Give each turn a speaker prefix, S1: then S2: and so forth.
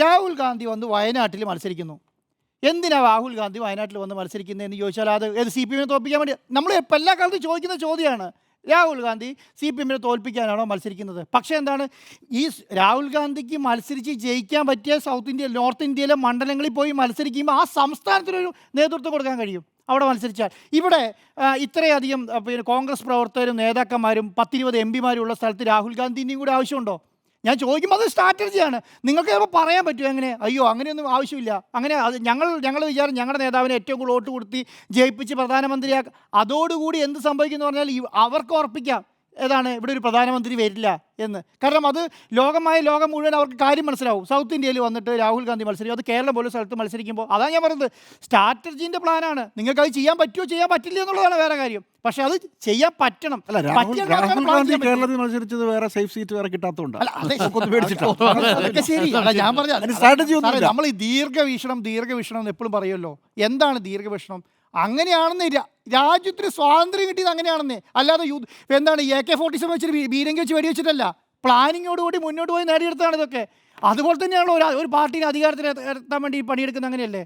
S1: രാഹുൽ ഗാന്ധി വന്ന് വയനാട്ടിൽ മത്സരിക്കുന്നു. എന്തിനാ രാഹുൽ ഗാന്ധി വയനാട്ടിൽ വന്ന് മത്സരിക്കുന്നതെന്ന് ചോദിച്ചാൽ അത് ഏത് സി പി എമ്മിനെ തോൽപ്പിക്കാൻ വേണ്ടി. നമ്മൾ എല്ലാ കാലത്തും ചോദിക്കുന്ന ചോദ്യമാണ്, രാഹുൽ ഗാന്ധി സി പി എമ്മിനെ തോൽപ്പിക്കാനാണോ മത്സരിക്കുന്നത്? പക്ഷേ എന്താണ്, ഈ രാഹുൽ ഗാന്ധിക്ക് മത്സരിച്ച് ജയിക്കാൻ പറ്റിയ നോർത്ത് ഇന്ത്യയിലെ മണ്ഡലങ്ങളിൽ പോയി മത്സരിക്കുമ്പോൾ ആ സംസ്ഥാനത്തിനൊരു നേതൃത്വം കൊടുക്കാൻ കഴിയും അവിടെ മത്സരിച്ചാൽ. ഇവിടെ ഇത്രയധികം പിന്നെ കോൺഗ്രസ് പ്രവർത്തകരും നേതാക്കന്മാരും 10-20 എം പിമാരും ഉള്ള സ്ഥലത്ത് രാഹുൽ ഗാന്ധിൻ്റെയും കൂടി ആവശ്യമുണ്ടോ? ഞാൻ ചോദിക്കുമ്പോൾ അത് സ്ട്രാറ്റജിയാണ്. നിങ്ങൾക്ക് ചിലപ്പോൾ പറയാൻ പറ്റുമോ എങ്ങനെ? അയ്യോ അങ്ങനെയൊന്നും ആവശ്യമില്ല, അങ്ങനെ അത് ഞങ്ങൾ വിചാരം ഞങ്ങളുടെ നേതാവിനെ ഏറ്റവും കൂടുതൽ വോട്ട് കൊടുത്തി ജയിപ്പിച്ച് പ്രധാനമന്ത്രിയാക്കുക. അതോടുകൂടി എന്ത് സംഭവിക്കുമെന്ന് പറഞ്ഞാൽ അവർക്ക് ഉറപ്പിക്കാം ഏതാണ് ഇവിടെ ഒരു പ്രധാനമന്ത്രി വരില്ല എന്ന്. കാരണം അത് ലോകം മുഴുവൻ അവർക്ക് കാര്യം മനസ്സിലാവും. സൗത്ത് ഇന്ത്യയിൽ വന്നിട്ട് രാഹുൽ ഗാന്ധി മത്സരിക്കും, അത് കേരളം പോലെ സ്ഥലത്ത് മത്സരിക്കുമ്പോൾ. അതാണ് ഞാൻ പറയുന്നത്, സ്ട്രാറ്റജീൻ്റെ പ്ലാനാണ്. നിങ്ങൾക്ക് അത് ചെയ്യാൻ പറ്റുമോ ചെയ്യാൻ പറ്റില്ല എന്നുള്ളതാണ് വേറെ കാര്യം. പക്ഷെ അത് ചെയ്യാൻ പറ്റണം.
S2: രാഹുൽ ഗാന്ധി കേരളത്തിൽ മത്സരിച്ചത് വേറെ സേഫ് സീറ്റ് വേറെ കിട്ടാത്തതുകൊണ്ട്
S1: ശരി. ഞാൻ പറഞ്ഞ നമ്മൾ ഈ ദീർഘവീക്ഷണം എന്ന് എപ്പോഴും പറയുമല്ലോ. എന്താണ് ദീർഘവീക്ഷണം? അങ്ങനെയാണെന്ന് രാജ്യത്തിന് സ്വാതന്ത്ര്യം കിട്ടിയത് അങ്ങനെയാണെന്നേ. അല്ലാതെ എന്താണ് AK-47 വെച്ചിട്ട് ബീരങ്കി വെച്ച് വെടിവെച്ചിട്ടല്ല, പ്ലാനിങ്ങോടുകൂടി മുന്നോട്ട് പോയി നേടിയെടുത്താണ് ഇതൊക്കെ. അതുപോലെ തന്നെയാണല്ലോ ഒരു പാർട്ടിനെ അധികാരത്തിൽ എത്താൻ വേണ്ടി പണിയെടുക്കുന്നത്. അങ്ങനെയല്ലേ?